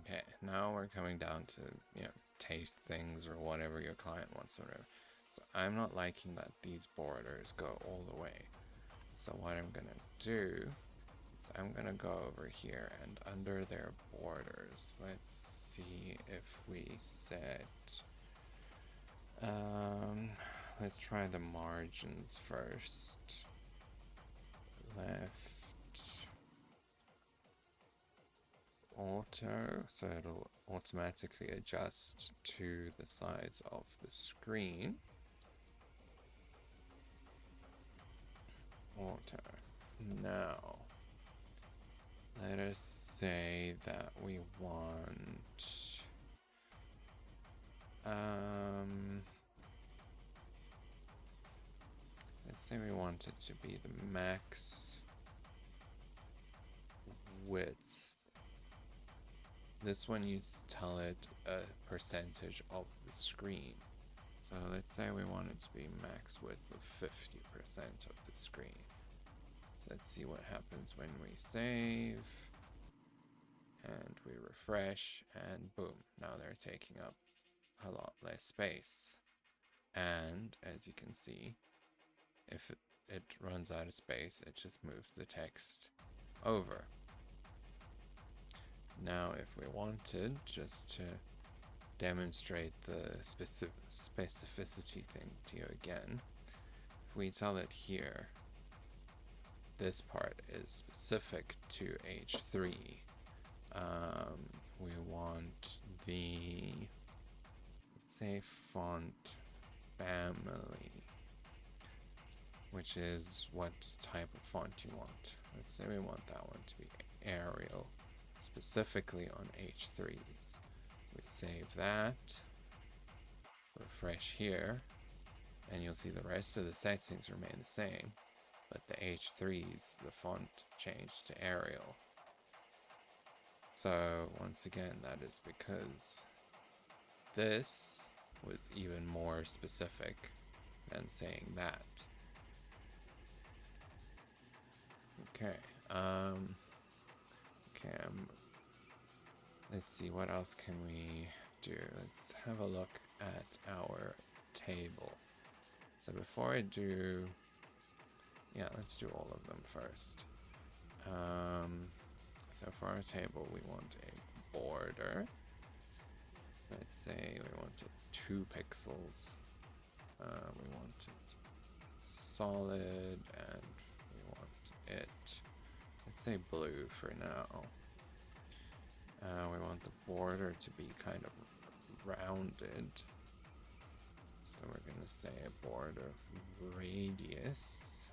Okay, now we're coming down to, taste things or whatever your client wants or whatever. So I'm not liking that these borders go all the way. So what I'm gonna do is I'm gonna go over here and under their borders, let's see if we set, let's try the margins first. Left auto, so it'll automatically adjust to the size of the screen. Auto. Now, let us say that we want, let's say we want it to be the max width. This one you tell it a percentage of the screen. So let's say we want it to be max width of 50% of the screen. So let's see what happens when we save and we refresh, and boom, now they're taking up a lot less space. And as you can see, if it runs out of space, it just moves the text over. Now, if we wanted just to demonstrate the specificity thing to you again, if we tell it here, this part is specific to H3, we want the, let's say, font family, which is what type of font you want. Let's say we want that one to be Arial, specifically on H3s. We save that, refresh here, and you'll see the rest of the settings remain the same, but the H3s, the font changed to Arial. So once again, that is because this was even more specific than saying that. Okay, let's see, what else can we do? Let's have a look at our table. So before I do, let's do all of them first. So for our table, we want a border. Let's say we want it 2 pixels. We want it solid, and we want it, let's say blue for now. We want the border to be kind of rounded. So we're going to say a border radius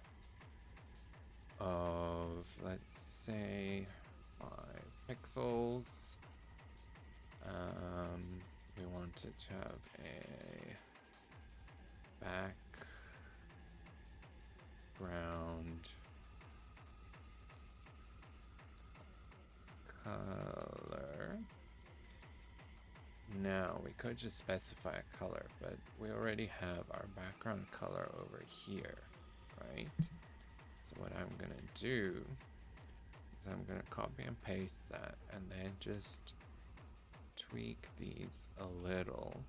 of, let's say, 5 pixels. We want it to have a background color. Now, we could just specify a color, but we already have our background color over here, right? So what I'm gonna do is I'm gonna copy and paste that, and then just tweak these a little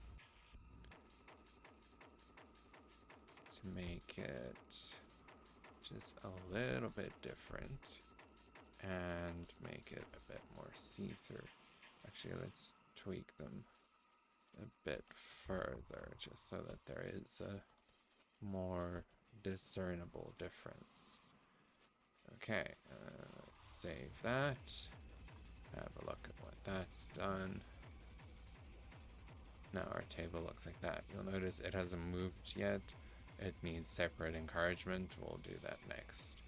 to make it just a little bit different and make it a bit more see-through. Actually, let's tweak them a bit further just so that there is a more discernible difference. Okay, let's save that. Have a look at what that's done. Now our table looks like that. You'll notice it hasn't moved yet. It needs separate encouragement. We'll do that next.